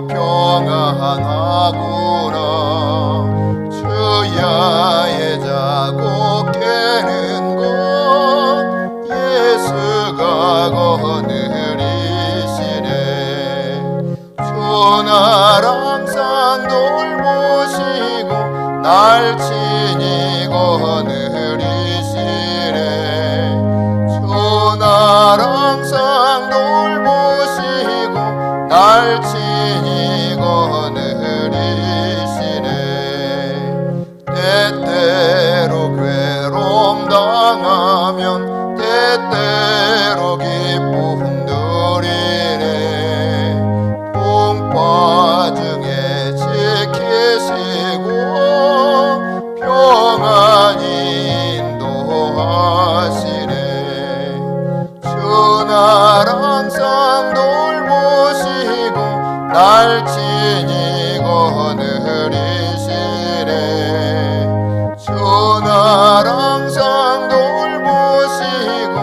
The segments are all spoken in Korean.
평안하구나. 주야의 자고 깨는 곳 예수가 거느리시네. 주 날 항상 돌보시고 날 친히 거느리시네. 주 날 항상 돌보시고 날 친히 거느리시네. 때때로 괴로움 당하면 때때로 기쁨 누리네. 풍파 중에 지키시고 평안히 인도하시네. 주 날 항상 돌보시고 날 친히 거느리시네. 주 날 항상 돌보시고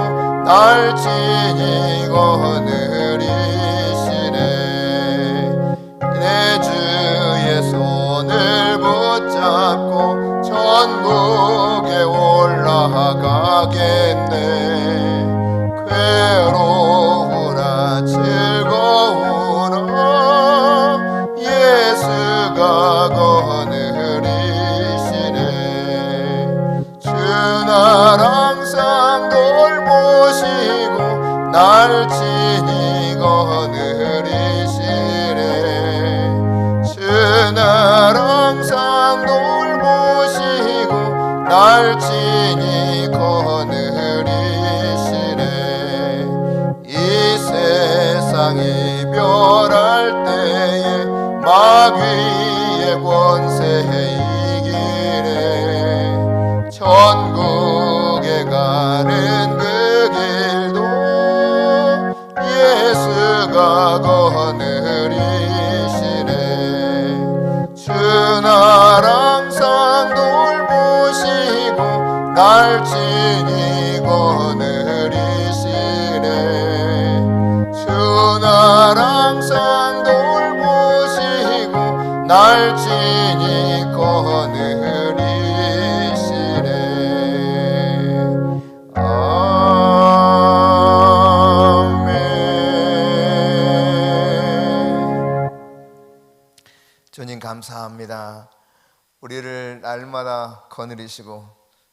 날 친히 거느리시네. 내 주의 손을 붙잡고 천국에 올라가겠네. 괴로우나 즐거우나 예수가 거느리시네. 주 날 항상 돌보시고 날 친히 거느리시네. 주 날 항상 돌보시고 날 친히 거느리시네. 이 세상 이별할 때에 마귀의 권세에 이기네. 천국에 가는 그 길도 예수가 거느리시네. 주 날 항상 돌보시고 날 친히 거느리시네. 주 날 항상 돌보시고 날 친히 거느리시네. 주님 감사합니다. 우리를 날마다 거느리시고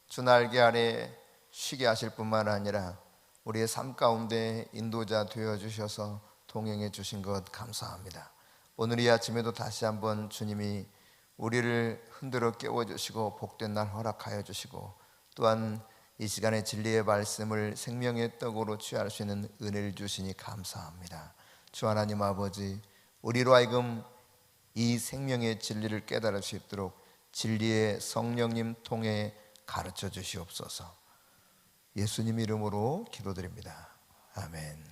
주 날개 아래 쉬게 하실 뿐만 아니라 우리의 삶 가운데 인도자 되어주셔서 동행해 주신 것 감사합니다. 오늘 이 아침에도 다시 한번 주님이 우리를 흔들어 깨워주시고 복된 날 허락하여 주시고 또한 이 시간에 진리의 말씀을 생명의 떡으로 취할 수 있는 은혜를 주시니 감사합니다. 주 하나님 아버지, 우리로 하여금 이 생명의 진리를 깨달을 수 있도록 진리의 성령님 통해 가르쳐 주시옵소서. 예수님 이름으로 기도드립니다. 아멘.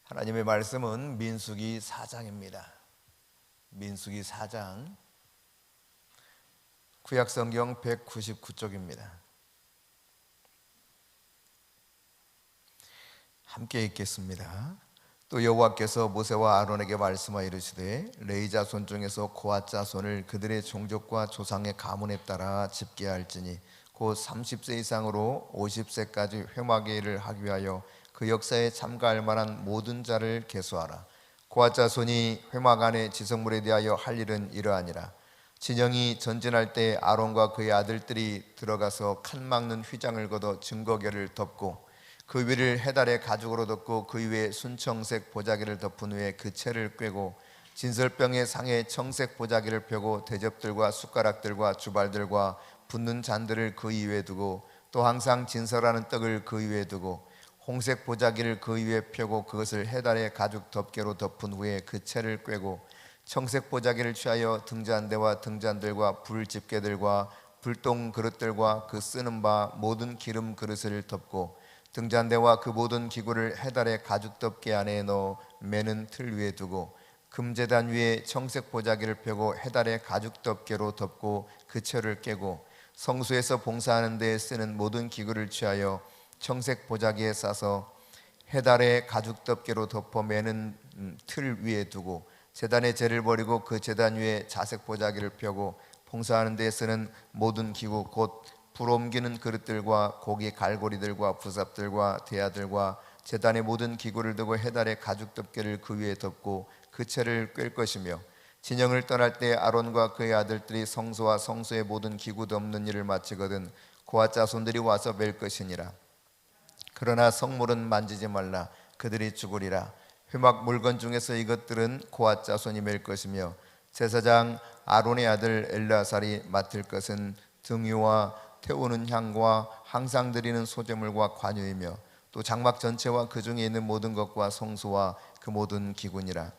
하나님의 말씀은 민수기 4장입니다. 민수기 4장 구약성경 199쪽입니다. 함께 읽겠습니다. 또 여호와께서 모세와 아론에게 말씀하여 이르시되 레위 자손 중에서 고핫 자손을 그들의 종족과 조상의 가문에 따라 집계할지니 곧 30세 이상으로 50세까지 회막의 일을 하기 위하여 그 역사에 참가할 만한 모든 자를 계수하라. 고핫 자손이 회막 안에 지성물에 대하여 할 일은 이러하니라. 진영이 전진할 때 아론과 그의 아들들이 들어가서 칸 막는 휘장을 걷어 증거궤를 덮고 그 위를 해달의 가죽으로 덮고 그 위에 순청색 보자기를 덮은 후에 그 채를 꿰고 진설병의 상에 청색 보자기를 펴고 대접들과 숟가락들과 주발들과 붓는 잔들을 그 위에 두고 또 항상 진설하는 떡을 그 위에 두고 홍색 보자기를 그 위에 펴고 그것을 해달의 가죽 덮개로 덮은 후에 그 채를 꿰고 청색 보자기를 취하여 등잔대와 등잔들과 불 집게들과 불똥 그릇들과 그 쓰는 바 모든 기름 그릇을 덮고 등잔대와 그 모든 기구를 해달의 가죽 덮개 안에 넣어 매는 틀 위에 두고 금제단 위에 청색 보자기를 펴고 해달의 가죽 덮개로 덮고 그 채를 깨고 성소에서 봉사하는 데에 쓰는 모든 기구를 취하여 청색 보자기에 싸서 해달의 가죽 덮개로 덮어 매는 틀 위에 두고 제단의 재를 버리고 그 제단 위에 자색 보자기를 펴고 봉사하는 데에 쓰는 모든 기구 곧 불 옮기는 그릇들과 고기 갈고리들과 부삽들과 대야들과 제단의 모든 기구를 두고 해달의 가죽 덮개를 그 위에 덮고 그 채를 꿰 것이며 진영을 떠날 때 아론과 그의 아들들이 성소와 성소의 모든 기구 덮는 일을 마치거든 고아 자손들이 와서 맬 것이니라. 그러나 성물은 만지지 말라. 그들이 죽으리라. 회막 물건 중에서 이것들은 고아 자손이 맬 것이며 제사장 아론의 아들 엘르아살이 맡을 것은 등유와 태우는 향과 항상 드리는 소제물과 관유이며 또 장막 전체와 그 중에 있는 모든 것과 성소와 그 모든 기구니라.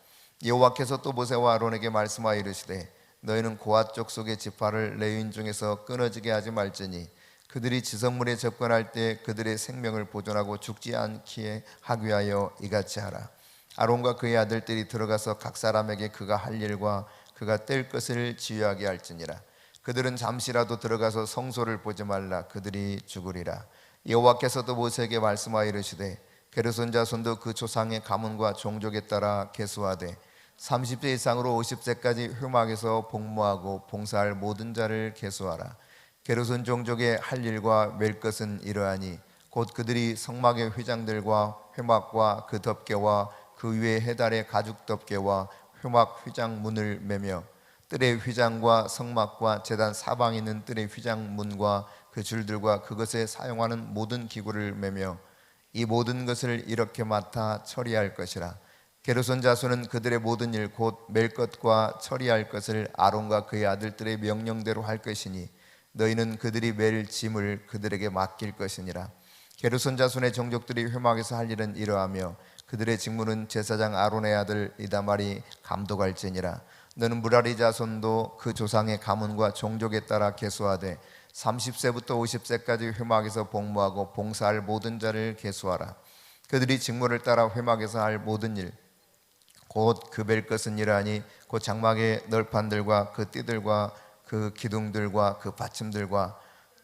여호와께서 또 모세와 아론에게 말씀하여 이르시되 너희는 고앗 족속의 지파를 레위인 중에서 끊어지게 하지 말지니 그들이 지성물에 접근할 때 그들의 생명을 보존하고 죽지 않게 하기 위하여 이같이 하라. 아론과 그의 아들들이 들어가서 각 사람에게 그가 할 일과 그가 뗄 것을 지휘하게 할지니라. 그들은 잠시라도 들어가서 성소를 보지 말라. 그들이 죽으리라. 여호와께서도 모세에게 말씀하여 이르시되 게르손 자손도 그 조상의 가문과 종족에 따라 계수하되 30세 이상으로 50세까지 회막에서 복무하고 봉사할 모든 자를 계수하라. 게르손 종족의 할 일과 맬 것은 이러하니 곧 그들이 성막의 휘장들과 회막과 그 덮개와 그 위에 해달의 가죽 덮개와 회막 휘장 문을 매며 뜰의 휘장과 성막과 제단 사방에 있는 뜰의 휘장 문과 그 줄들과 그것에 사용하는 모든 기구를 매며 이 모든 것을 이렇게 맡아 처리할 것이라. 게르손 자손은 그들의 모든 일 곧 맬 것과 처리할 것을 아론과 그의 아들들의 명령대로 할 것이니 너희는 그들이 맬 짐을 그들에게 맡길 것이니라. 게르손 자손의 종족들이 회막에서 할 일은 이러하며 그들의 직무는 제사장 아론의 아들 이다말이 감독할지니라. 너는 무라리 자손도 그 조상의 가문과 종족에 따라 계수하되 30세부터 50세까지 회막에서 복무하고 봉사할 모든 자를 계수하라. 그들이 직무를 따라 회막에서 할 모든 일 곧 그 뵐 것은 이러하니 곧 장막의 널판들과 그 띠들과 그 기둥들과 그 받침들과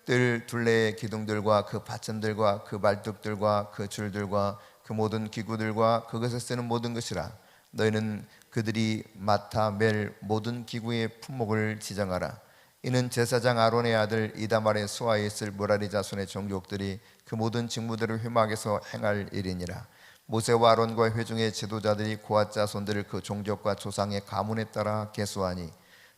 뜰 둘레의 기둥들과 그 받침들과 그 말뚝들과 그 줄들과 그 모든 기구들과 그것에 쓰는 모든 것이라. 너희는 그들이 맡아 맬 모든 기구의 품목을 지정하라. 이는 제사장 아론의 아들 이다말의 수하에 있을 무라리 자손의 종족들이 그 모든 직무들을 회막에서 행할 일이니라. 모세와 아론과 회중의 지도자들이 고앗 자손들을 그 종족과 조상의 가문에 따라 계수하니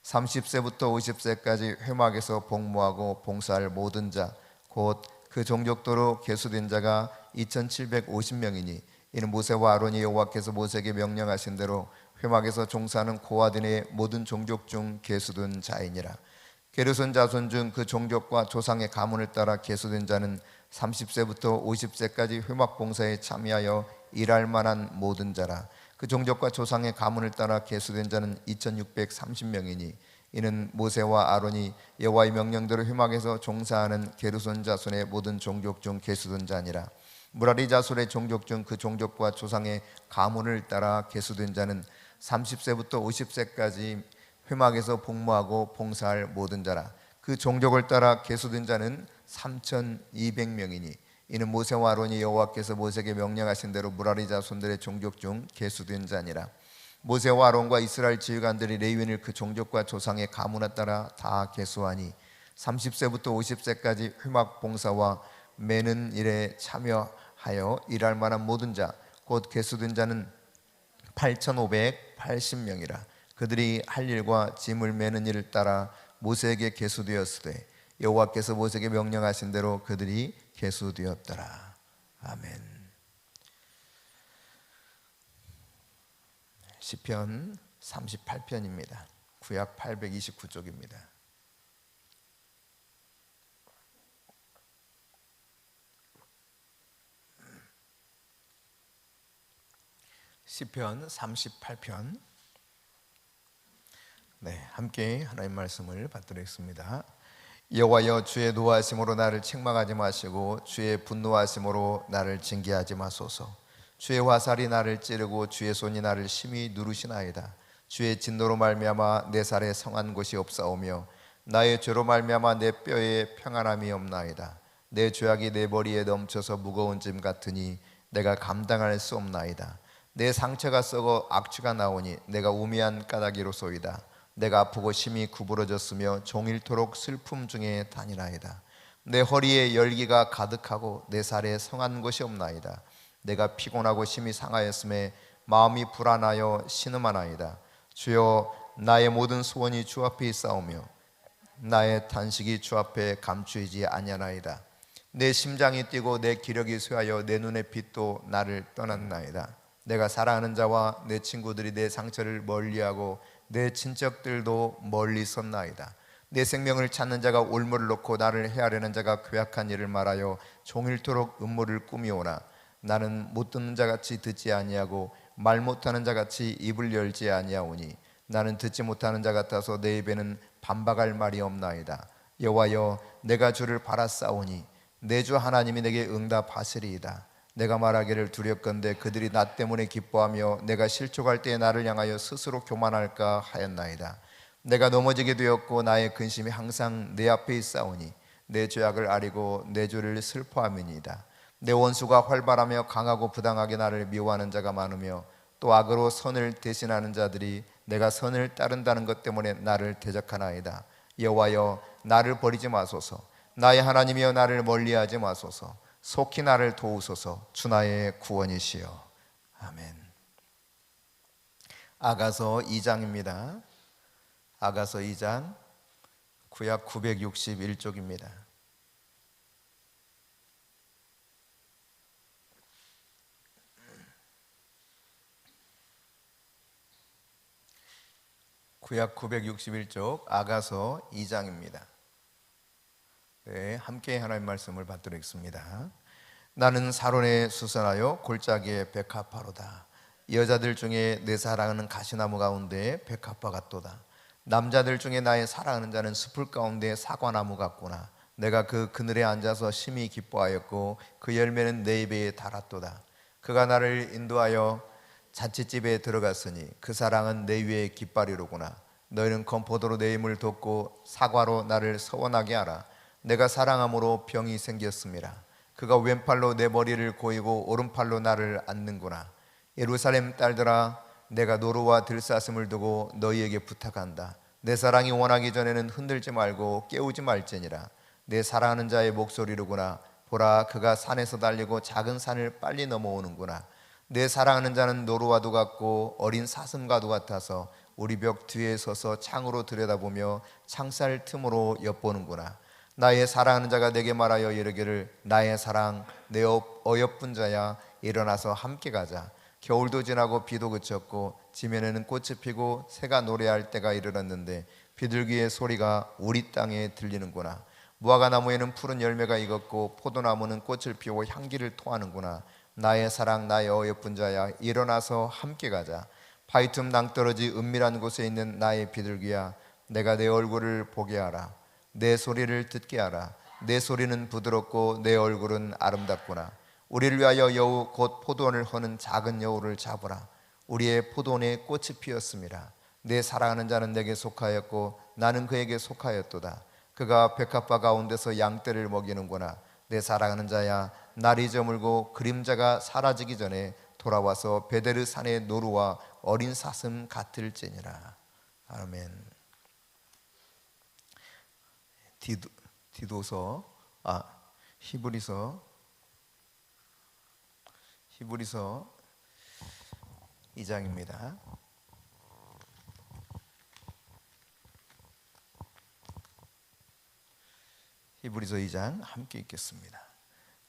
30세부터 50세까지 회막에서 복무하고 봉사할 모든 자 곧 그 종족도로 계수된 자가 2750명이니 이는 모세와 아론이 여호와께서 모세에게 명령하신 대로 회막에서 종사하는 고앗인의 모든 종족 중 계수된 자이니라. 게르손 자손 중 그 종족과 조상의 가문을 따라 계수된 자는 30세부터 50세까지 회막 봉사에 참여하여 일할 만한 모든 자라. 그 종족과 조상의 가문을 따라 계수된 자는 2630명이니 이는 모세와 아론이 여호와의 명령대로 회막에서 종사하는 게르손 자손의 모든 종족 중 계수된 자니라. 무라리 자손의 종족 중 그 종족과 조상의 가문을 따라 계수된 자는 30세부터 50세까지 회막에서 복무하고 봉사할 모든 자라. 그 종족을 따라 계수된 자는 3200명이니 이는 모세와 아론이 여호와께서 모세에게 명령하신 대로 무라리 자손들의 종족 중 계수된 자니라. 모세와 아론과 이스라엘 지휘관들이 레위인을 그 종족과 조상의 가문에 따라 다 계수하니 30세부터 50세까지 회막 봉사와 매는 일에 참여하여 일할 만한 모든 자 곧 계수된 자는 8580명이라. 그들이 할 일과 짐을 매는 일을 따라 모세에게 계수되었으되 여호와께서 모세에게 명령하신 대로 그들이 계수되었더라. 아멘. 시편 38편입니다. 구약 829쪽입니다. 시편 38편. 함께 하나님 말씀을 받들겠습니다. 여호와여 주의 노하심으로 나를 책망하지 마시고 주의 분노하심으로 나를 징계하지 마소서. 주의 화살이 나를 찌르고 주의 손이 나를 심히 누르시나이다. 주의 진노로 말미암아 내 살에 성한 곳이 없사오며 나의 죄로 말미암아 내 뼈에 평안함이 없나이다. 내 죄악이 내 머리에 넘쳐서 무거운 짐 같으니 내가 감당할 수 없나이다. 내 상처가 썩어 악취가 나오니 내가 우미한 까닭이로소이다. 내가 아프고 심히 구부러졌으며 종일토록 슬픔 중에 다니나이다. 내 허리에 열기가 가득하고 내 살에 성한 것이 없나이다. 내가 피곤하고 심히 상하였음에 마음이 불안하여 신음하나이다. 주여, 나의 모든 소원이 주 앞에 있사오며 나의 탄식이 주 앞에 감추이지 아니하나이다. 내 심장이 뛰고 내 기력이 쇠하여 내 눈의 빛도 나를 떠났나이다. 내가 사랑하는 자와 내 친구들이 내 상처를 멀리하고 내 친척들도 멀리 섰나이다. 내 생명을 찾는 자가 올무를 놓고 나를 해하려는 자가 괴악한 일을 말하여 종일토록 음모를 꾸미오나 나는 못 듣는 자같이 듣지 아니하고 말 못하는 자같이 입을 열지 아니하오니 나는 듣지 못하는 자 같아서 내 입에는 반박할 말이 없나이다. 여호와여, 내가 주를 바라싸우니 내 주 하나님이 내게 응답하시리이다. 내가 말하기를 두렵건대 그들이 나 때문에 기뻐하며 내가 실족할 때에 나를 향하여 스스로 교만할까 하였나이다. 내가 넘어지게 되었고 나의 근심이 항상 내 앞에 있사오니 내 죄악을 아리고 내 죄를 슬퍼함이니이다. 내 원수가 활발하며 강하고 부당하게 나를 미워하는 자가 많으며 또 악으로 선을 대신하는 자들이 내가 선을 따른다는 것 때문에 나를 대적하나이다. 여호와여, 나를 버리지 마소서. 나의 하나님이여, 나를 멀리하지 마소서. 속히 나를 도우소서. 주 나의 구원이시여. 아멘. 아가서 2장입니다. 아가서 2장 구약 961쪽입니다. 구약 961쪽 아가서 2장입니다. 네, 함께 하나님 말씀을 받들겠습니다. 나는 사론에 수선하여 골짜기에 백합화로다. 여자들 중에 내 사랑하는 가시나무 가운데 백합화 같도다. 남자들 중에 나의 사랑하는 자는 숲을 가운데 사과나무 같구나. 내가 그 그늘에 앉아서 심히 기뻐하였고 그 열매는 내 입에 달았도다. 그가 나를 인도하여 잔치집에 들어갔으니 그 사랑은 내 위에 깃발이로구나. 너희는 건포도로 내 힘을 돋고 사과로 나를 서원하게 하라. 내가 사랑함으로 병이 생겼음이라. 그가 왼팔로 내 머리를 고이고 오른팔로 나를 안는구나. 예루살렘 딸들아, 내가 노루와 들사슴을 두고 너희에게 부탁한다. 내 사랑이 원하기 전에는 흔들지 말고 깨우지 말지니라. 내 사랑하는 자의 목소리로구나. 보라, 그가 산에서 달리고 작은 산을 빨리 넘어오는구나. 내 사랑하는 자는 노루와도 같고 어린 사슴과도 같아서 우리 벽 뒤에 서서 창으로 들여다보며 창살 틈으로 엿보는구나. 나의 사랑하는 자가 내게 말하여 이르기를 나의 사랑, 내 어여쁜 자야, 일어나서 함께 가자. 겨울도 지나고 비도 그쳤고 지면에는 꽃이 피고 새가 노래할 때가 이르렀는데 비둘기의 소리가 우리 땅에 들리는구나. 무화과 나무에는 푸른 열매가 익었고 포도나무는 꽃을 피우고 향기를 토하는구나. 나의 사랑, 나의 어여쁜 자야, 일어나서 함께 가자. 파이툼 낭떠러지 은밀한 곳에 있는 나의 비둘기야, 내가 내 얼굴을 보게 하라. 내 소리를 듣게 하라. 내 소리는 부드럽고 내 얼굴은 아름답구나. 우리를 위하여 여우 곧 포도원을 허는 작은 여우를 잡으라. 우리의 포도원에 꽃이 피었음이라. 내 사랑하는 자는 내게 속하였고 나는 그에게 속하였도다. 그가 백합화 가운데서 양떼를 먹이는구나. 내 사랑하는 자야, 날이 저물고 그림자가 사라지기 전에 돌아와서 베데르 산의 노루와 어린 사슴 같을지니라. 아멘. 히브리서 2장입니다. 히브리서 2장 함께 읽겠습니다.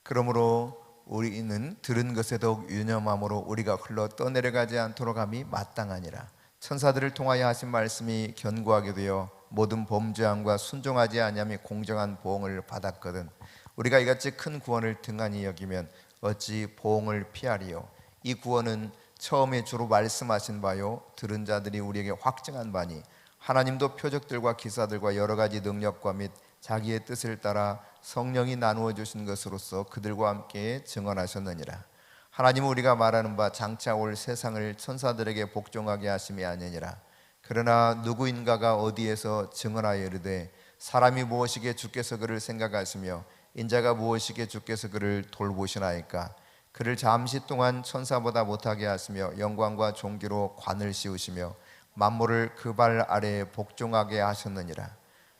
그러므로 우리는 들은 것에 더욱 유념함으로 우리가 흘러 떠내려가지 않도록 함이 마땅하니라. 천사들을 통하여 하신 말씀이 견고하게 되어 모든 범죄함과 순종하지 아니함이 공정한 보응을 받았거든. 우리가 이같이 큰 구원을 등한히 여기면 어찌 보응을 피하리요. 이 구원은 처음에 주로 말씀하신 바요 들은 자들이 우리에게 확증한 바니 하나님도 표적들과 기사들과 여러 가지 능력과 및 자기의 뜻을 따라 성령이 나누어 주신 것으로서 그들과 함께 증언하셨느니라. 하나님은 우리가 말하는 바 장차 올 세상을 천사들에게 복종하게 하심이 아니니라. 그러나 누구인가가 어디에서 증언하여 이르되 사람이 무엇이기에 주께서 그를 생각하시며 인자가 무엇이기에 주께서 그를 돌보시나이까. 그를 잠시 동안 천사보다 못하게 하시며 영광과 존귀로 관을 씌우시며 만물을 그 발 아래에 복종하게 하셨느니라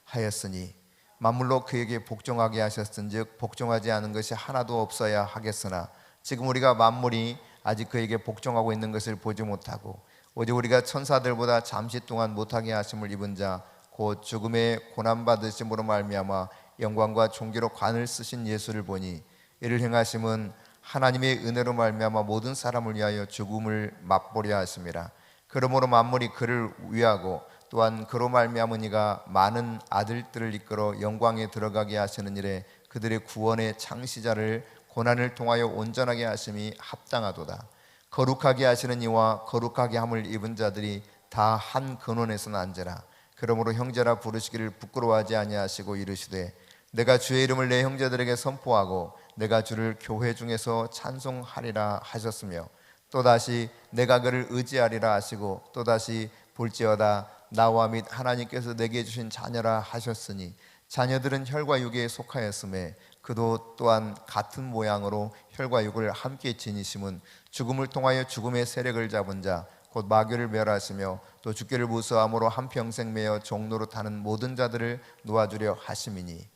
하였으니, 만물로 그에게 복종하게 하셨은즉 복종하지 않은 것이 하나도 없어야 하겠으나 지금 우리가 만물이 아직 그에게 복종하고 있는 것을 보지 못하고 오직 우리가 천사들보다 잠시 동안 못하게 하심을 입은 자 곧 죽음의 고난받으심으로 말미암아 영광과 존귀로 관을 쓰신 예수를 보니, 이를 행하심은 하나님의 은혜로 말미암아 모든 사람을 위하여 죽음을 맛보려 하심이라. 그러므로 만물이 그를 위하고 또한 그로 말미암으니가 많은 아들들을 이끌어 영광에 들어가게 하시는 일에 그들의 구원의 창시자를 고난을 통하여 온전하게 하심이 합당하도다. 거룩하게 하시는 이와 거룩하게 함을 입은 자들이 다 한 근원에서 난지라. 그러므로 형제라 부르시기를 부끄러워하지 아니하시고 이르시되, 내가 주의 이름을 내 형제들에게 선포하고 내가 주를 교회 중에서 찬송하리라 하셨으며, 또다시 내가 그를 의지하리라 하시고 또다시 볼지어다 나와 및 하나님께서 내게 주신 자녀라 하셨으니, 자녀들은 혈과 육에 속하였음에 그도 또한 같은 모양으로 혈과 육을 함께 지니심은 죽음을 통하여 죽음의 세력을 잡은 자 곧 마귀를 멸하시며 또 죽기를 무서함으로 한평생 매어 종로로 타는 모든 자들을 놓아주려 하심이니,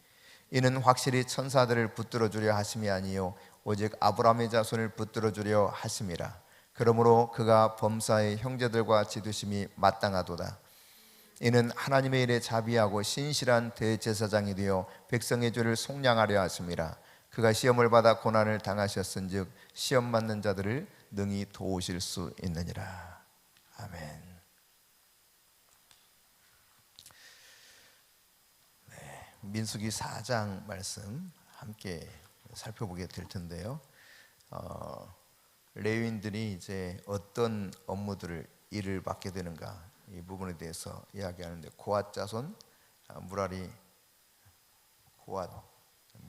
이는 확실히 천사들을 붙들어 주려 하심이 아니요 오직 아브라함의 자손을 붙들어 주려 하심이라. 그러므로 그가 범사의 형제들과 지두심이 마땅하도다. 이는 하나님의 일에 자비하고 신실한 대제사장이 되어 백성의 죄를 속량하려 하심이라. 그가 시험을 받아 고난을 당하셨은즉 시험 받는 자들을 능히 도우실 수 있느니라. 아멘. 민수기 4장 말씀 함께 살펴보게 될 텐데요. 레위인들이 이제 어떤 업무들을 일을 맡게 되는가, 이 부분에 대해서 이야기하는데, 고앗 자손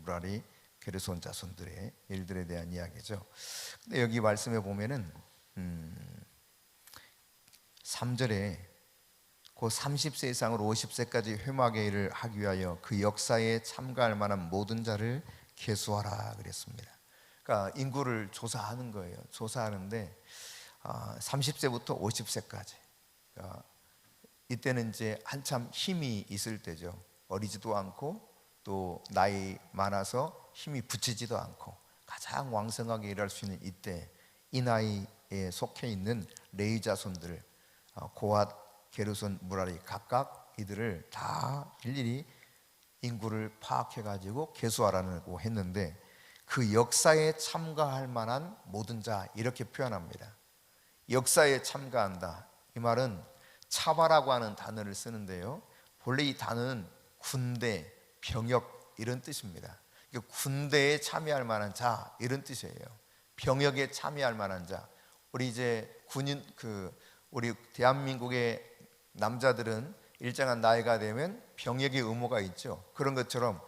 무라리, 게르손 자손들의 일들에 대한 이야기죠. 근데 여기 말씀에 보면은 3절에 곧 30세 이상으로 50세까지 회막의 일을 하기 위하여 그 역사에 참가할 만한 모든 자를 계수하라 그랬습니다. 그러니까 인구를 조사하는 거예요. 조사하는데 30세부터 50세까지, 그러니까 이때는 이제 한참 힘이 있을 때죠. 어리지도 않고 또 나이 많아서 힘이 붙이지도 않고 가장 왕성하게 일할 수 있는 이때, 이 나이에 속해 있는 레위 자손들 고앗, 게르손, 무라리 각각 이들을 다 일일이 인구를 파악해 가지고 계수하라고 했는데, 그 역사에 참가할 만한 모든 자 이렇게 표현합니다. 역사에 참가한다, 이 말은 차바라고 하는 단어를 쓰는데요, 본래 이 단어는 군대, 병역 이런 뜻입니다. 군대에 참여할 만한 자 이런 뜻이에요. 병역에 참여할 만한 자. 우리 이제 군인 우리 대한민국의 남자들은 일정한 나이가 되면 병역의 의무가 있죠. 그런 것처럼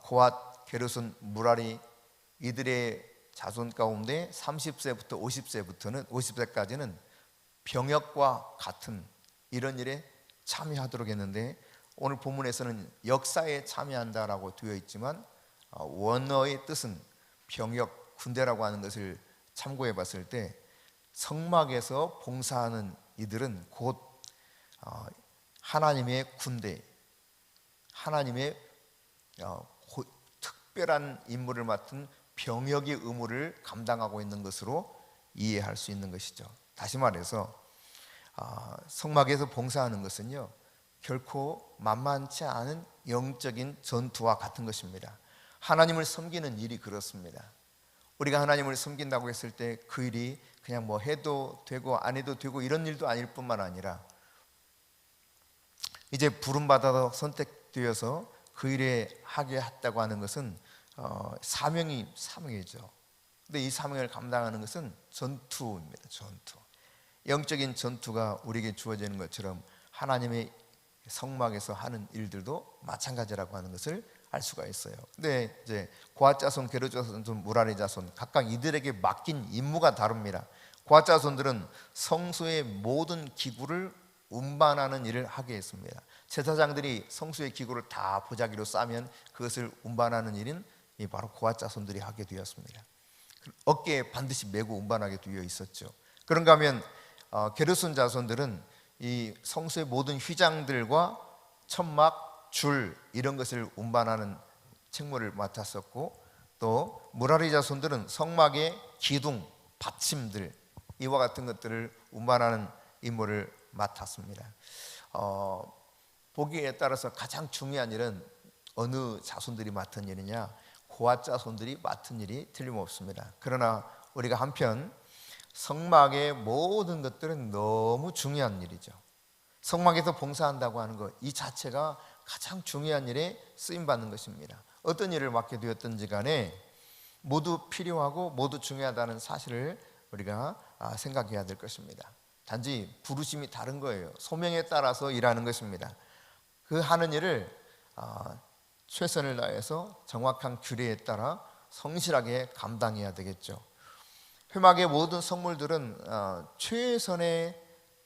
고앗, 게르손, 무라리 이들의 자손 가운데 30세부터 50세까지는 병역과 같은 이런 일에 참여하도록 했는데, 오늘 본문에서는 역사에 참여한다라고 되어 있지만 원어의 뜻은 병역, 군대라고 하는 것을 참고해 봤을 때 성막에서 봉사하는 이들은 곧 하나님의 군대, 하나님의 특별한 임무를 맡은 병역의 의무를 감당하고 있는 것으로 이해할 수 있는 것이죠. 다시 말해서 성막에서 봉사하는 것은요, 결코 만만치 않은 영적인 전투와 같은 것입니다. 하나님을 섬기는 일이 그렇습니다. 우리가 하나님을 섬긴다고 했을 때 그 일이 그냥 뭐 해도 되고 안 해도 되고 이런 일도 아닐 뿐만 아니라, 이제 부름받아서 선택되어서 그 일에 하게 했다고 하는 것은 사명이죠. 근데 이 사명을 감당하는 것은 전투입니다. 전투. 영적인 전투가 우리에게 주어지는 것처럼 하나님의 성막에서 하는 일들도 마찬가지라고 하는 것을 알 수가 있어요. 근데 이제 고앗 자손, 게르손 자손, 무라리 자손 각각 이들에게 맡긴 임무가 다릅니다. 고앗 자손들은 성소의 모든 기구를 운반하는 일을 하게 했습니다. 제사장들이 성소의 기구를 다 보자기로 싸면 그것을 운반하는 일은 바로 고앗 자손들이 하게 되었습니다. 어깨에 반드시 메고 운반하게 되어 있었죠. 그런가 하면 게르손 자손들은 이 성소의 모든 휘장들과 천막, 줄 이런 것을 운반하는 책무를 맡았었고, 또 무라리 자손들은 성막의 기둥, 받침들 이와 같은 것들을 운반하는 임무를 맡았습니다. 보기에 따라서 가장 중요한 일은 어느 자손들이 맡은 일이냐, 고앗 자손들이 맡은 일이 틀림없습니다. 그러나 우리가 한편 성막의 모든 것들은 너무 중요한 일이죠. 성막에서 봉사한다고 하는 것 이 자체가 가장 중요한 일에 쓰임받는 것입니다. 어떤 일을 맡게 되었든지 간에 모두 필요하고 모두 중요하다는 사실을 우리가 생각해야 될 것입니다. 단지 부르심이 다른 거예요. 소명에 따라서 일하는 것입니다. 그 하는 일을 최선을 다해서 정확한 규례에 따라 성실하게 감당해야 되겠죠. 회막의 모든 성물들은 최선의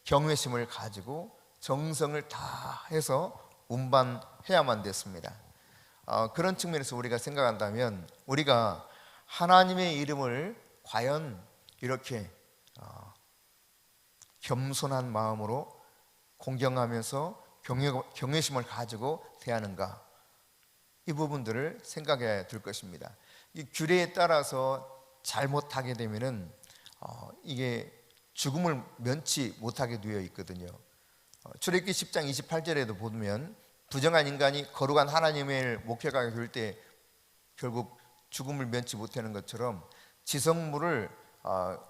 경외심을 가지고 정성을 다해서 운반해야만 됐습니다. 그런 측면에서 우리가 생각한다면 우리가 하나님의 이름을 과연 이렇게 겸손한 마음으로 공경하면서 경외심을 가지고 대하는가, 이 부분들을 생각해야 될 것입니다. 이 규례에 따라서 잘못하게 되면은 이게 죽음을 면치 못하게 되어 있거든요. 출애굽기 10장 28절에도 보면 부정한 인간이 거룩한 하나님을 목회하게 될 때 결국 죽음을 면치 못하는 것처럼 지성물을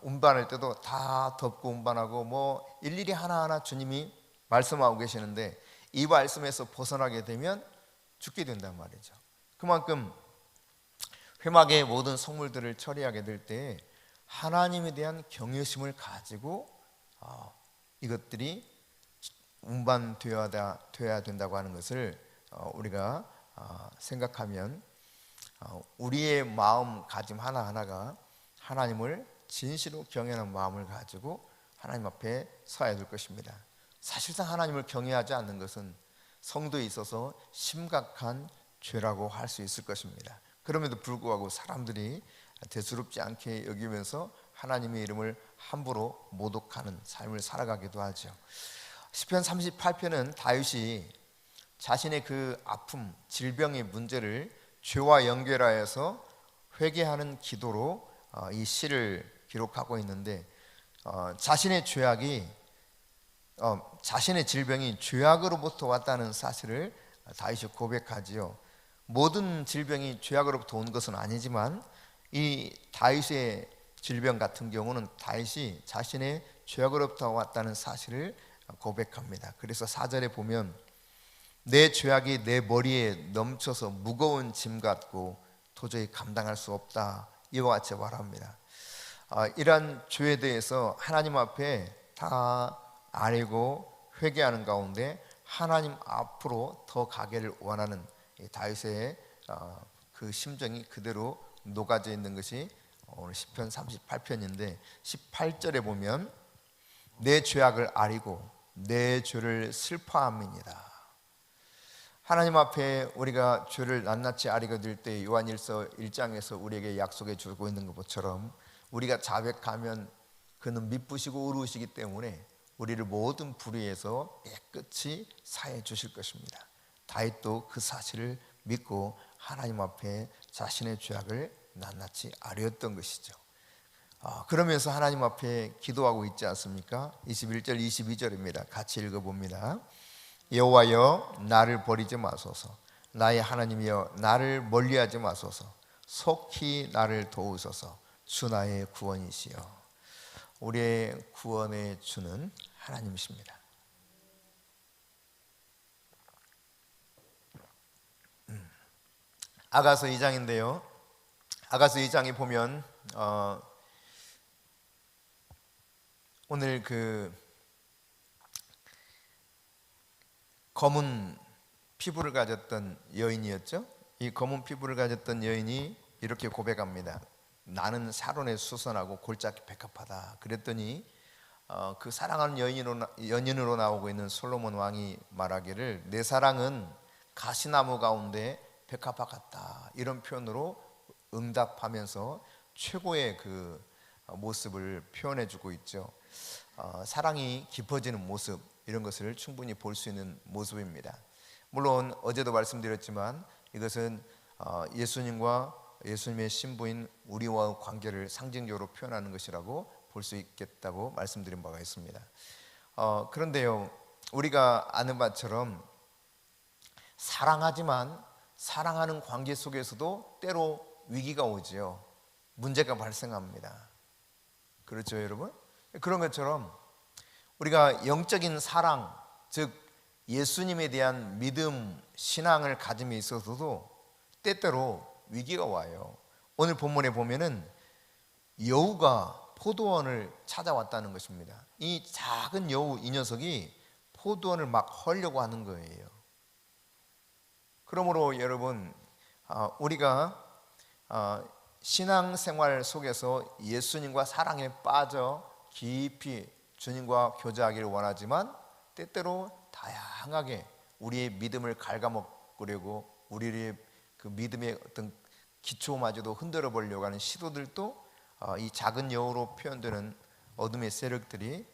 운반할 때도 다 덮고 운반하고 뭐 일일이 하나하나 주님이 말씀하고 계시는데 이 말씀에서 벗어나게 되면 죽게 된단 말이죠. 그만큼 회막의 모든 성물들을 처리하게 될 때 하나님에 대한 경외심을 가지고 이것들이 운반되어야 된다고 하는 것을 우리가 생각하면 우리의 마음가짐 하나하나가 하나님을 진실로 경외하는 마음을 가지고 하나님 앞에 서야 될 것입니다. 사실상 하나님을 경외하지 않는 것은 성도에 있어서 심각한 죄라고 할 수 있을 것입니다. 그럼에도 불구하고 사람들이 대수롭지 않게 여기면서 하나님의 이름을 함부로 모독하는 삶을 살아가기도 하죠. 시편 38편은 다윗이 자신의 그 아픔, 질병의 문제를 죄와 연결하여서 회개하는 기도로 이 시를 기록하고 있는데 자신의 질병이 죄악으로부터 왔다는 사실을 다윗이 고백하지요. 모든 질병이 죄악으로부터 온 것은 아니지만 이 다윗의 질병 같은 경우는 다윗이 자신의 죄악으로부터 왔다는 사실을 고백합니다. 그래서 4절에 보면 내 죄악이 내 머리에 넘쳐서 무거운 짐 같고 도저히 감당할 수 없다, 이와 같이 말합니다. 이러한 죄에 대해서 하나님 앞에 다 알고 회개하는 가운데 하나님 앞으로 더 가기를 원하는 다윗의 그 심정이 그대로 녹아져 있는 것이 오늘 시편 38편인데 18절에 보면 내 죄악을 아리고 내 죄를 슬퍼함이니라. 하나님 앞에 우리가 죄를 낱낱이 아리게 될 때 요한일서 1장에서 우리에게 약속해 주고 있는 것처럼 우리가 자백하면 그는 미쁘시고 의로우시기 때문에 우리를 모든 불의에서 깨끗이 사해 주실 것입니다. 다윗도 그 사실을 믿고 하나님 앞에 자신의 죄악을 낱낱이 아뢰었던 것이죠. 그러면서 하나님 앞에 기도하고 있지 않습니까? 21절 22절입니다. 같이 읽어봅니다. 여호와여 나를 버리지 마소서, 나의 하나님이여 나를 멀리하지 마소서, 속히 나를 도우소서, 주 나의 구원이시여. 우리의 구원의 주는 하나님이십니다. 아가서 2장인데요 아가서 2장에 보면 오늘 그 검은 피부를 가졌던 여인이었죠. 이 검은 피부를 가졌던 여인이 이렇게 고백합니다. 나는 사론에 수선하고 골짜기 백합하다. 그랬더니 그 사랑하는 연인으로 나오고 있는 솔로몬 왕이 말하기를 내 사랑은 가시나무 가운데 백합화 같다, 이런 표현으로 응답하면서 최고의 그 모습을 표현해 주고 있죠. 사랑이 깊어지는 모습, 이런 것을 충분히 볼 수 있는 모습입니다. 물론 어제도 말씀드렸지만 이것은 예수님과 예수님의 신부인 우리와의 관계를 상징적으로 표현하는 것이라고 볼 수 있겠다고 말씀드린 바가 있습니다. 그런데요, 우리가 아는 바처럼 사랑하지만 사랑하는 관계 속에서도 때로 위기가 오지요. 문제가 발생합니다. 그렇죠, 여러분? 그런 것처럼 우리가 영적인 사랑, 즉 예수님에 대한 믿음, 신앙을 가짐에 있어서도 때때로 위기가 와요. 오늘 본문에 보면은 여우가 포도원을 찾아왔다는 것입니다. 이 작은 여우, 이 녀석이 포도원을 막 헐려고 하는 거예요. 그러므로 여러분, 우리가 신앙생활 속에서 예수님과 사랑에 빠져 깊이 주님과 교제하기를 원하지만 때때로 다양하게 우리의 믿음을 갉아먹으려고 우리의 그 믿음의 어떤 기초마저도 흔들어 보려고 하는 시도들도 이 작은 여우로 표현되는 어둠의 세력들이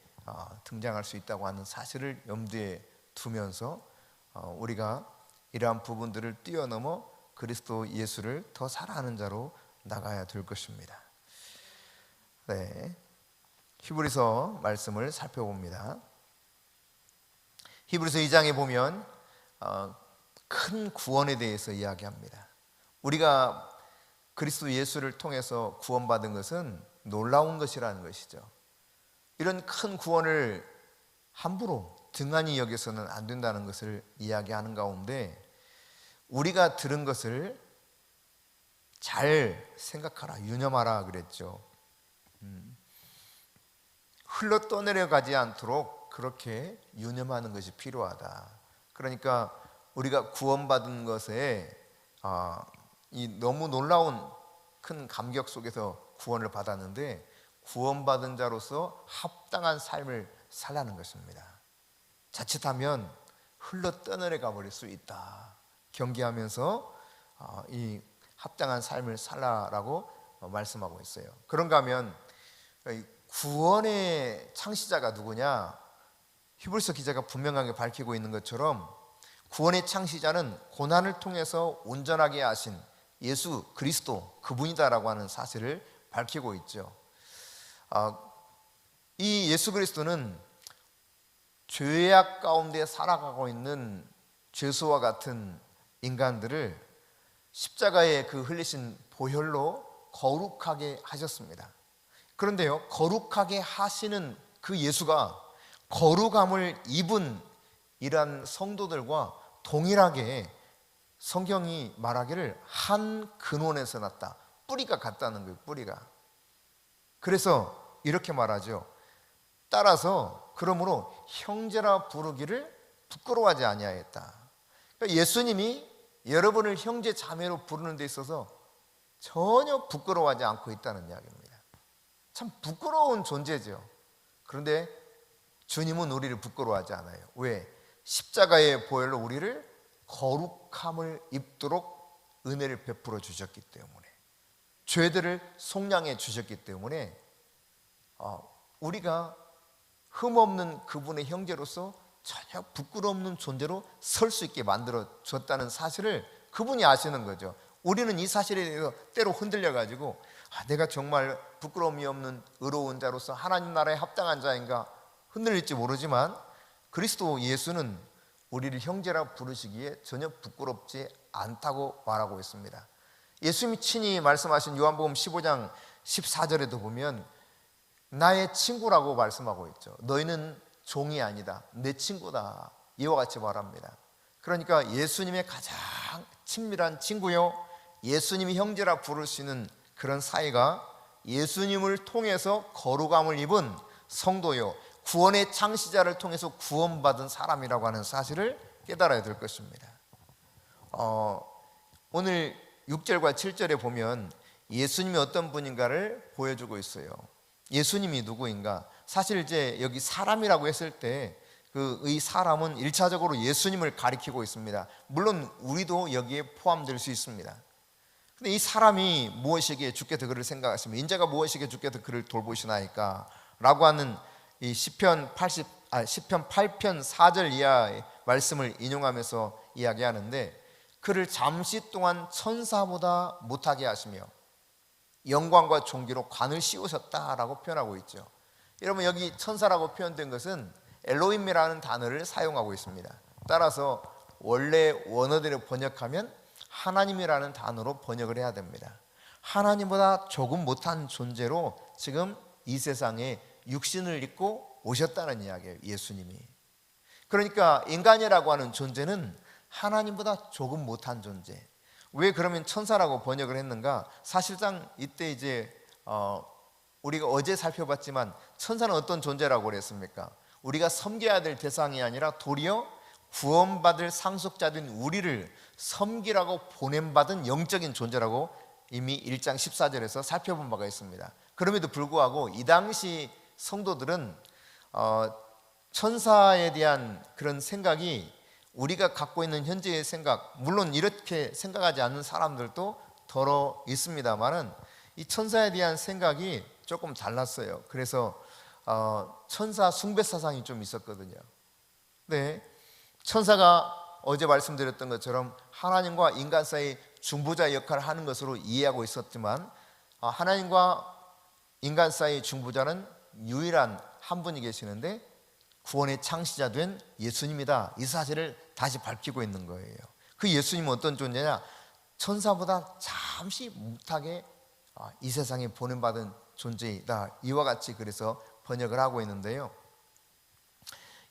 등장할 수 있다고 하는 사실을 염두에 두면서 우리가 이러한 부분들을 뛰어넘어 그리스도 예수를 더 사랑하는 자로 나가야 될 것입니다. 네, 히브리서 말씀을 살펴봅니다. 히브리서 2장에 보면 큰 구원에 대해서 이야기합니다. 우리가 그리스도 예수를 통해서 구원받은 것은 놀라운 것이라는 것이죠. 이런 큰 구원을 함부로 등한히 여겨서는 안 된다는 것을 이야기하는 가운데, 우리가 들은 것을 잘 생각하라, 유념하라 그랬죠. 흘러 떠내려 가지 않도록 그렇게 유념하는 것이 필요하다. 그러니까 우리가 구원받은 것에 이 너무 놀라운 큰 감격 속에서 구원을 받았는데, 구원받은 자로서 합당한 삶을 살라는 것입니다. 자칫하면 흘러 떠내려 가버릴 수 있다. 경계하면서 이 합당한 삶을 살라라고 말씀하고 있어요. 그런가 하면 구원의 창시자가 누구냐? 히브리서 기자가 분명하게 밝히고 있는 것처럼 구원의 창시자는 고난을 통해서 온전하게 하신 예수 그리스도, 그분이다라고 하는 사실을 밝히고 있죠. 이 예수 그리스도는 죄악 가운데 살아가고 있는 죄수와 같은 인간들을 십자가에 그 흘리신 보혈로 거룩하게 하셨습니다. 그런데요, 거룩하게 하시는 그 예수가 거룩함을 입은 이러한 성도들과 동일하게 성경이 말하기를 한 근원에서 났다, 뿌리가 같다는 거예요. 뿌리가. 그래서 이렇게 말하죠. 따라서 그러므로 형제라 부르기를 부끄러워하지 아니하였다. 그러니까 예수님이 여러분을 형제 자매로 부르는 데 있어서 전혀 부끄러워하지 않고 있다는 이야기입니다. 참 부끄러운 존재죠. 그런데 주님은 우리를 부끄러워하지 않아요. 왜? 십자가의 보혈로 우리를 거룩함을 입도록 은혜를 베풀어 주셨기 때문에, 죄들을 속량해 주셨기 때문에 우리가 흠없는 그분의 형제로서 전혀 부끄러움없는 존재로 설 수 있게 만들어 줬다는 사실을 그분이 아시는 거죠. 우리는 이 사실에 대해서 때로 흔들려 가지고 내가 정말 부끄러움이 없는 의로운 자로서 하나님 나라에 합당한 자인가 흔들릴지 모르지만, 그리스도 예수는 우리를 형제라 부르시기에 전혀 부끄럽지 않다고 말하고 있습니다. 예수님이 친히 말씀하신 요한복음 15장 14절에도 보면 나의 친구라고 말씀하고 있죠. 너희는 종이 아니다, 내 친구다, 이와 같이 말합니다. 그러니까 예수님의 가장 친밀한 친구요, 예수님이 형제라 부르시는 그런 사이가 예수님을 통해서 거룩함을 입은 성도요, 구원의 창시자를 통해서 구원받은 사람이라고 하는 사실을 깨달아야 될 것입니다. 오늘 6절과 7절에 보면 예수님이 어떤 분인가를 보여주고 있어요. 예수님이 누구인가? 사실 이제 여기 사람이라고 했을 때 이 사람은 1차적으로 예수님을 가리키고 있습니다. 물론 우리도 여기에 포함될 수 있습니다. 근데 이 사람이 무엇이기에 주께서 그를 생각하시며 인자가 무엇이기에 주께서 그를 돌보시나이까 라고 하는 이 시편 8편 4절 이하의 말씀을 인용하면서 이야기하는데, 그를 잠시 동안 천사보다 못하게 하시며 영광과 존귀로 관을 씌우셨다라고 표현하고 있죠. 여러분, 여기 천사라고 표현된 것은 엘로힘이라는 단어를 사용하고 있습니다. 따라서 원래 원어대로 번역하면 하나님이라는 단어로 번역을 해야 됩니다. 하나님보다 조금 못한 존재로 지금 이 세상에 육신을 입고 오셨다는 이야기예요, 예수님이. 그러니까 인간이라고 하는 존재는 하나님보다 조금 못한 존재. 왜 그러면 천사라고 번역을 했는가? 사실상 이때 이제 우리가 어제 살펴봤지만 천사는 어떤 존재라고 그랬습니까? 우리가 섬겨야 될 대상이 아니라 도리어 구원받을 상속자된 우리를 섬기라고 보냄받은 영적인 존재라고 이미 1장 14절에서 살펴본 바가 있습니다. 그럼에도 불구하고 이 당시 성도들은 천사에 대한 그런 생각이 우리가 갖고 있는 현재의 생각, 물론 이렇게 생각하지 않는 사람들도 더러 있습니다만은 이 천사에 대한 생각이 조금 달랐어요. 그래서 천사 숭배 사상이 좀 있었거든요. 네, 천사가 어제 말씀드렸던 것처럼 하나님과 인간 사이 중보자 역할을 하는 것으로 이해하고 있었지만, 하나님과 인간 사이 중보자는 유일한 한 분이 계시는데 구원의 창시자 된 예수님이다, 이 사실을 다시 밝히고 있는 거예요. 그 예수님은 어떤 존재냐? 천사보다 잠시 못하게 이 세상에 보냄받은 존재이다, 이와 같이 그래서 번역을 하고 있는데요,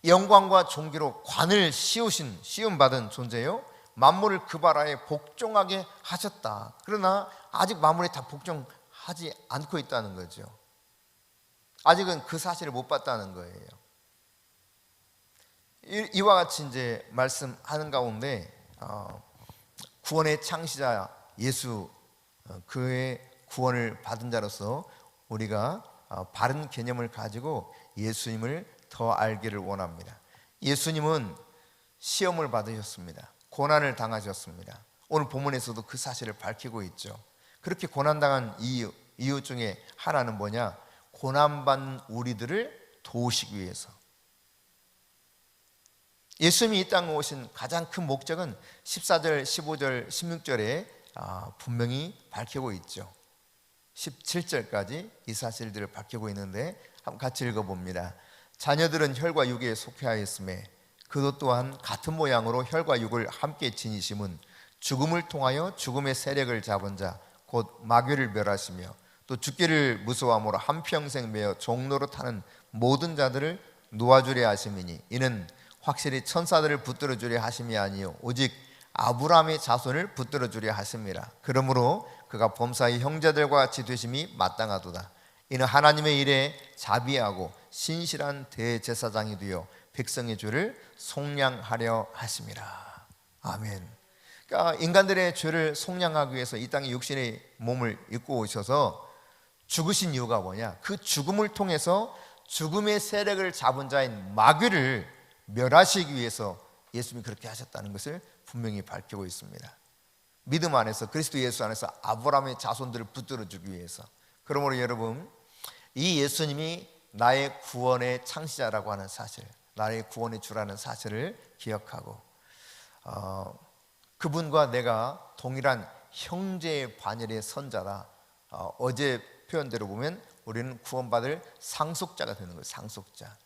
영광과 존귀로 관을 씌움받은 존재요, 만물을 그 바라에 복종하게 하셨다. 그러나 아직 만물이 다 복종하지 않고 있다는 거죠. 아직은 그 사실을 못 봤다는 거예요. 이와 같이 이제 말씀하는 가운데 구원의 창시자 예수, 그의 구원을 받은 자로서 우리가 바른 개념을 가지고 예수님을 더 알기를 원합니다. 예수님은 시험을 받으셨습니다. 고난을 당하셨습니다. 오늘 본문에서도 그 사실을 밝히고 있죠. 그렇게 고난당한 이유 중에 하나는 뭐냐? 고난받는 우리들을 도우시기 위해서. 예수님이 이 땅에 오신 가장 큰 목적은 14절, 15절, 16절에 분명히 밝히고 있죠. 17절까지 이 사실들을 밝히고 있는데 한번 같이 읽어봅니다. 자녀들은 혈과 육에 속해하였음에 그도 또한 같은 모양으로 혈과 육을 함께 지니심은 죽음을 통하여 죽음의 세력을 잡은 자 곧 마귀를 멸하시며 또 죽기를 무서워함으로 한평생 매어 종로로 타는 모든 자들을 놓아주려 하심이니 이는 확실히 천사들을 붙들어 주려 하심이 아니요 오직 아브라함의 자손을 붙들어 주려 하심이라. 그러므로 그가 범사의 형제들과 같이 되심이 마땅하도다. 이는 하나님의 일에 자비하고 신실한 대제사장이 되어 백성의 죄를 속량하려 하심이라. 아멘. 그러니까 인간들의 죄를 속량하기 위해서 이 땅에 육신의 몸을 입고 오셔서 죽으신 이유가 뭐냐? 그 죽음을 통해서 죽음의 세력을 잡은 자인 마귀를 멸하시기 위해서 예수님이 그렇게 하셨다는 것을 분명히 밝히고 있습니다. 믿음 안에서, 그리스도 예수 안에서 아브라함의 자손들을 붙들어 주기 위해서. 그러므로 여러분, 이 예수님이 나의 구원의 창시자라고 하는 사실, 나의 구원의 주라는 사실을 기억하고 그분과 내가 동일한 형제의 반열의 선자다. 어제 표현대로 보면 우리는 구원받을 상속자가 되는 거예요. 상속자.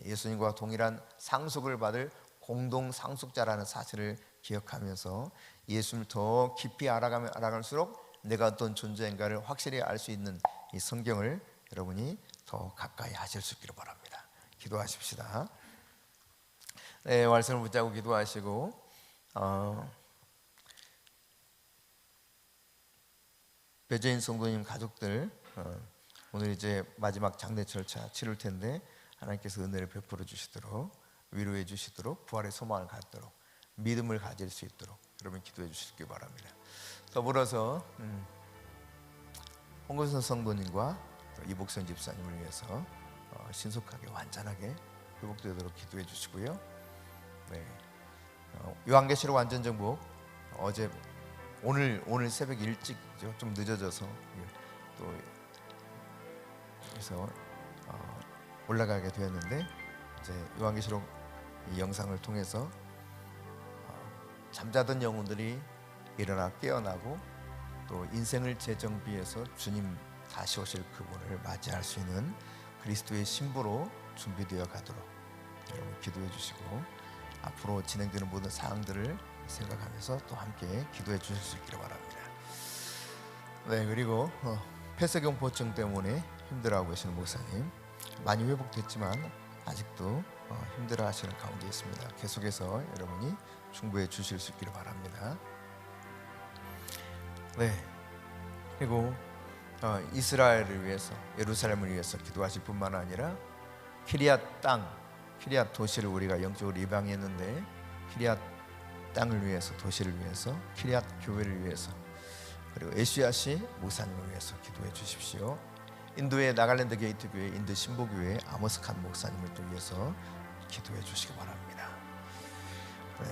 예수님과 동일한 상속을 받을 공동 상속자라는 사실을 기억하면서 예수님을 더 깊이 알아갈수록 내가 어떤 존재인가를 확실히 알 수 있는 이 성경을 여러분이 더 가까이 하실 수 있기를 바랍니다. 기도하십시다. 네, 말씀을 붙잡고 기도하시고 배재인 성도님 가족들 오늘 이제 마지막 장례 절차 치를 텐데 하나님께서 은혜를 베풀어 주시도록, 위로해 주시도록, 부활의 소망을 갖도록, 믿음을 가질 수 있도록 여러분 기도해 주시기 바랍니다. 더불어서 홍근선 성도님과 이복선 집사님을 위해서 신속하게 완전하게 회복되도록 기도해 주시고요. 네, 요한계시록 완전정복 어제 오늘 새벽 일찍죠. 좀 늦어져서 또 그래서 올라가게 되었는데 이제 요한계시록 이 영상을 통해서 잠자던 영혼들이 일어나 깨어나고 또 인생을 재정비해서 주님 다시 오실 그분을 맞이할 수 있는 그리스도의 신부로 준비되어 가도록 여러분 기도해 주시고 앞으로 진행되는 모든 사항들을 생각하면서 또 함께 기도해 주실 수 있기를 바랍니다. 네, 그리고 폐쇄경포증 때문에 힘들어하고 계시는 목사님 많이 회복됐지만 아직도 힘들어하시는 가운데 있습니다. 계속해서 여러분이 중보해 주실 수 있기를 바랍니다. 네, 그리고 이스라엘을 위해서 예루살렘을 위해서 기도하실 뿐만 아니라 키리앗 땅, 키리앗 도시를 우리가 영적으로 입양했는데 키리앗 땅을 위해서, 도시를 위해서, 키리앗 교회를 위해서, 그리고 에시아시 목사님을 위해서 기도해 주십시오. 인도의 나갈랜드 게이트 교회, 인도 신보교회 아모스 칸 목사님을 또 위해서 기도해 주시기 바랍니다. 네.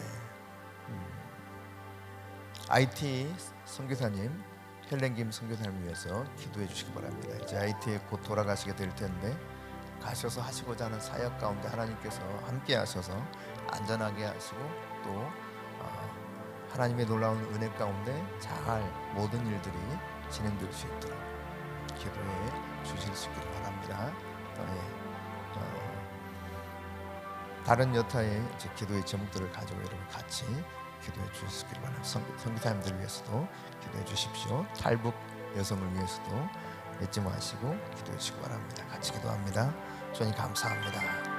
IT 선교사님 헬렌 김 선교사님을 위해서 기도해 주시기 바랍니다. 이제 IT에 곧 돌아가시게 될 텐데 가셔서 하시고자 하는 사역 가운데 하나님께서 함께 하셔서 안전하게 하시고 또 하나님의 놀라운 은혜 가운데 잘 모든 일들이 진행될 수 있도록 기도해 주실 수 있기를 바랍니다. 다른 여타의 기도의 제목들을 가지고 여러분 같이 기도해 주실 수 있기를 바랍니다. 선교사님들을 위해서도 기도해 주십시오. 탈북 여성을 위해서도 잊지 마시고 기도해 주시기 바랍니다. 같이 기도합니다. 주님 감사합니다.